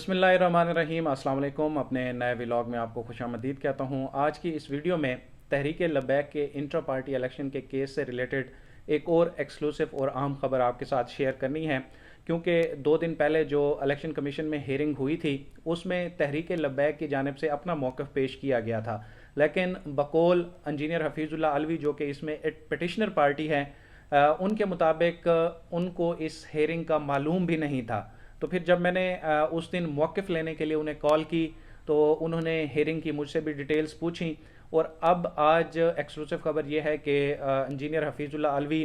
बिस्मिल्लाहिर्रहमानिर्रहीम। अस्सलाम वालेकुम। अपने नए व्लॉग में आपको खुशामदीद कहता हूँ। आज की इस वीडियो में तहरीक लब्बैक के इंटर पार्टी इलेक्शन के केस से रिलेटेड एक और एक्सक्लूसिव और अहम खबर आपके साथ शेयर करनी है, क्योंकि 2 दिन पहले जो इलेक्शन कमीशन में हेयरिंग हुई थी उसमें तहरीक लब्बैक की जानिब से अपना मौक़िफ़ पेश किया गया था, लेकिन बकौल इंजीनियर हफीज़ुल्लाह अलवी जो कि इसमें एक पिटिशनर पार्टी है, उनके मुताबिक उनको इस हेयरिंग का मालूम भी नहीं था। तो फिर जब मैंने उस दिन मौक़िफ़ लेने के लिए उन्हें कॉल की तो उन्होंने हेयरिंग की मुझसे भी डिटेल्स पूछी। और अब आज एक्सक्लूसिव खबर यह है कि इंजीनियर हफीज़ुल्लाह अलवी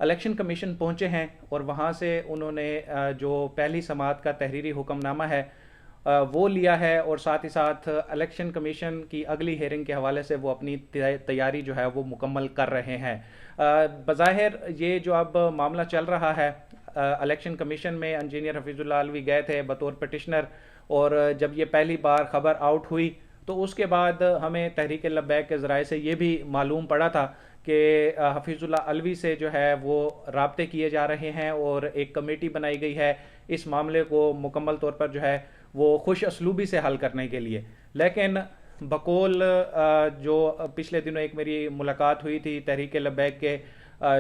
इलेक्शन कमीशन पहुंचे हैं और वहां से उन्होंने जो पहली समाअत का तहरीरी हुक्मनामा है वो लिया है, और साथ ही साथ इलेक्शन कमीशन की अगली हेयरिंग के हवाले से वो अपनी तैयारी जो है वो मुकम्मल कर रहे हैं। बज़ाहिर ये जो अब मामला चल रहा है, इलेक्शन कमीशन में इंजीनियर हफीज़ुल्लाह अलवी गए थे बतौर पिटिशनर, और जब ये पहली बार ख़बर आउट हुई तो उसके बाद हमें तहरीक लब्बैक के ज़राए से ये भी मालूम पड़ा था कि हफीज़ुल्लाह अलवी से जो है वो राब्ते किए जा रहे हैं और एक कमेटी बनाई गई है इस मामले को मुकम्मल तौर पर जो है वो खुश असलूबी से हल करने के लिए। लेकिन बकौल जो पिछले दिनों एक मेरी मुलाकात हुई थी तहरीक लब्बैक के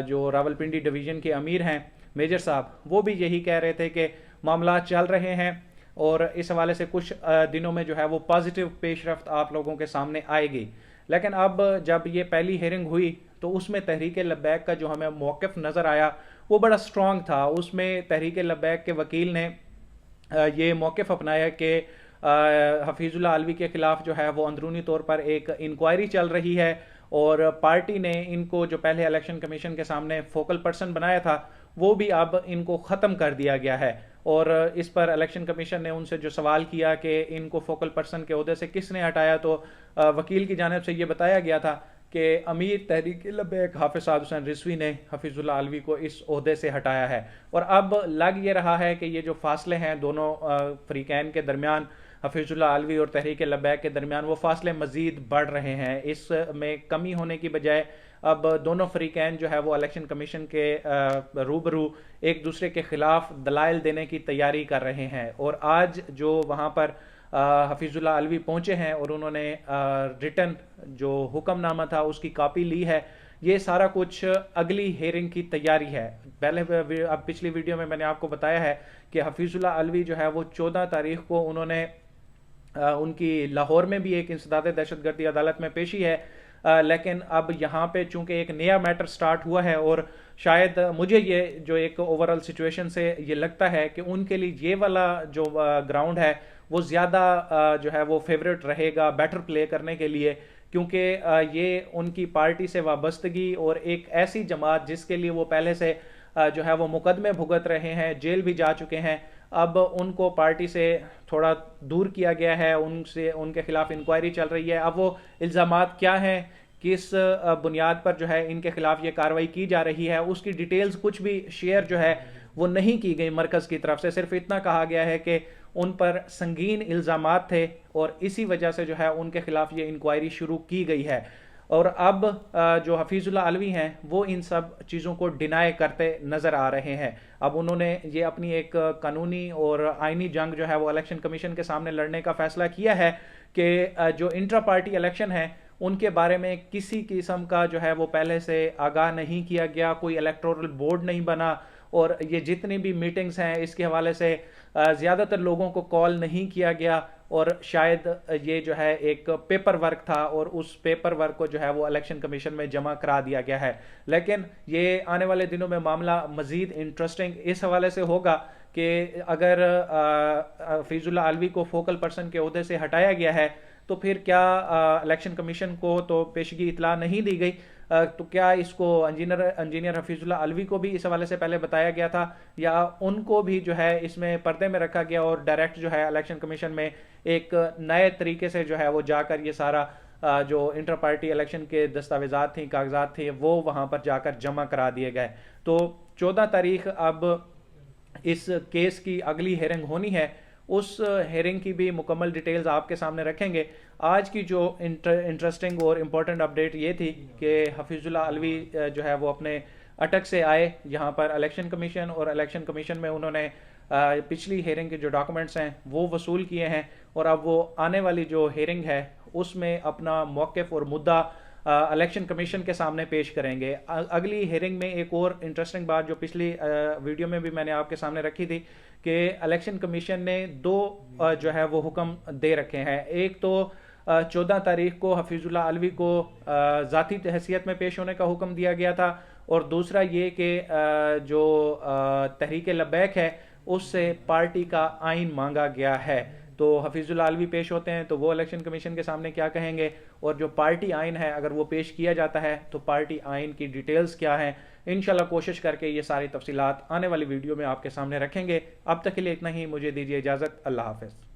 जो रावलपिंडी डिवीज़न के अमीर हैं मेजर साहब, वो भी यही कह रहे थे कि मामला चल रहे हैं और इस हवाले से कुछ दिनों में जो है वो पॉजिटिव पेशरफ्त आप लोगों के सामने आएगी। लेकिन अब जब ये पहली हेयरिंग हुई तो उसमें तहरीक लब्बैक का जो हमें मौक़िफ़ नज़र आया वो बड़ा स्ट्रॉन्ग था। उसमें तहरीक लब्बैक के वकील ने ये मौक़िफ़ अपनाया कि हफीज़ुल्लाह अलवी के ख़िलाफ़ जो है वो अंदरूनी तौर पर एक इंक्वायरी चल रही है, और पार्टी ने इनको जो पहले इलेक्शन कमीशन के सामने फोकल पर्सन बनाया था वो भी अब इनको ख़त्म कर दिया गया है। और इस पर इलेक्शन कमीशन ने उनसे जो सवाल किया कि इनको फोकल पर्सन के ओहदे से किसने हटाया, तो वकील की जानिब से ये बताया गया था कि अमीर तहरीक लब्बैक हाफिज़ साद हुसैन रिजवी ने हफीज़ुल्लाह अलवी को इस ओहदे से हटाया है। और अब लग ये रहा है कि ये जो फासले हैं दोनों फ़रीक़ैन के दरमियान, हफीज़ुल्लाह अलवी और तहरीक लब्बैक के दरमियान, वो फासले मज़ीद बढ़ रहे हैं। इसमें कमी होने की बजाय अब दोनों फ़रीक़ैन जो है वो इलेक्शन कमीशन के रूबरू एक दूसरे के ख़िलाफ़ दलाइल देने की तैयारी कर रहे हैं। और आज जो वहाँ पर हफीज़ुल्लाह अलवी पहुँचे हैं और उन्होंने रिटन जो हुक्मनामा था उसकी कॉपी ली है, ये सारा कुछ अगली हेयरिंग की तैयारी है। पहले अब पिछली वीडियो में मैंने आपको बताया है कि हफीज़ुल्लाह अलवी जो है वो 14 तारीख को उन्होंने उनकी लाहौर में भी एक इंसदाद दहशतगर्दी अदालत में पेशी है, लेकिन अब यहाँ पे चूंकि एक नया मैटर स्टार्ट हुआ है और शायद मुझे ये जो एक ओवरऑल सिचुएशन से ये लगता है कि उनके लिए ये वाला जो ग्राउंड है वो ज़्यादा जो है वो फेवरेट रहेगा बेटर प्ले करने के लिए, क्योंकि ये उनकी पार्टी से वाबस्तगी और एक ऐसी जमात जिसके लिए वो पहले से जो है वो मुकदमे भुगत रहे हैं, जेल भी जा चुके हैं, अब उनको पार्टी से थोड़ा दूर किया गया है, उनसे उनके खिलाफ इंक्वायरी चल रही है। अब वो इल्ज़ामात क्या हैं, किस बुनियाद पर जो है इनके खिलाफ ये कार्रवाई की जा रही है, उसकी डिटेल्स कुछ भी शेयर जो है वो नहीं की गई मरकज़ की तरफ से। सिर्फ इतना कहा गया है कि उन पर संगीन इल्ज़ामात थे और इसी वजह से जो है उनके खिलाफ ये इंक्वायरी शुरू की गई है। और अब जो हफीज़ुल्लाह अलवी हैं वो इन सब चीज़ों को डिनाई करते नज़र आ रहे हैं। अब उन्होंने ये अपनी एक कानूनी और आइनी जंग जो है वो इलेक्शन कमीशन के सामने लड़ने का फ़ैसला किया है कि जो इंट्रा पार्टी इलेक्शन है उनके बारे में किसी किस्म का जो है वो पहले से आगाह नहीं किया गया, कोई इलेक्टोरल बोर्ड नहीं बना, और ये जितनी भी मीटिंग्स हैं इसके हवाले से ज़्यादातर लोगों को कॉल नहीं किया गया, और शायद ये जो है एक पेपर वर्क था और उस पेपर वर्क को जो है वो इलेक्शन कमीशन में जमा करा दिया गया है। लेकिन ये आने वाले दिनों में मामला मज़ीद इंटरेस्टिंग इस हवाले से होगा कि अगर हफीज़ुल्लाह अलवी को फोकल पर्सन के ओहदे से हटाया गया है तो फिर क्या इलेक्शन कमीशन को तो पेशगी इतला नहीं दी गई, तो क्या इसको इंजीनियर हफीज़ुल्लाह अलवी को भी इस हवाले से पहले बताया गया था, या उनको भी जो है इसमें पर्दे में रखा गया और डायरेक्ट जो है इलेक्शन कमीशन में एक नए तरीके से जो है वो जाकर ये सारा जो इंटर पार्टी इलेक्शन के दस्तावेजात थी, कागजात थे, वो वहाँ पर जाकर जमा करा दिए गए। तो 14 तारीख अब इस केस की अगली हेयरिंग होनी है, उस हेयरिंग की भी मुकम्मल डिटेल्स आपके सामने रखेंगे। आज की जो इंटरेस्टिंग और इम्पोर्टेंट अपडेट ये थी कि हफीज़ुल्लाह अलवी जो है वो अपने अटक से आए यहाँ पर इलेक्शन कमीशन, और इलेक्शन कमीशन में उन्होंने پچھلی ہیئرنگ کے جو ڈاکومنٹس ہیں وہ وصول کیے ہیں، اور اب وہ آنے والی جو ہیئرنگ ہے اس میں اپنا موقف اور مدعا الیکشن کمیشن کے سامنے پیش کریں گے۔ اگلی ہیئرنگ میں ایک اور انٹرسٹنگ بات جو پچھلی ویڈیو میں بھی میں نے آپ کے سامنے رکھی تھی کہ الیکشن کمیشن نے دو جو ہے وہ حکم دے رکھے ہیں۔ ایک تو 14 تاریخ کو حفیظ اللہ علوی کو ذاتی حیثیت میں پیش ہونے کا حکم دیا گیا تھا، اور دوسرا یہ کہ جو تحریک لبیک ہے اس سے پارٹی کا آئین مانگا گیا ہے۔ تو حفیظ اللہ علوی پیش ہوتے ہیں تو وہ الیکشن کمیشن کے سامنے کیا کہیں گے، اور جو پارٹی آئین ہے اگر وہ پیش کیا جاتا ہے تو پارٹی آئین کی ڈیٹیلز کیا ہیں۔ انشاءاللہ کوشش کر کے یہ ساری تفصیلات آنے والی ویڈیو میں آپ کے سامنے رکھیں گے۔ اب تک کے لیے اتنا ہی، مجھے دیجیے اجازت، اللہ حافظ۔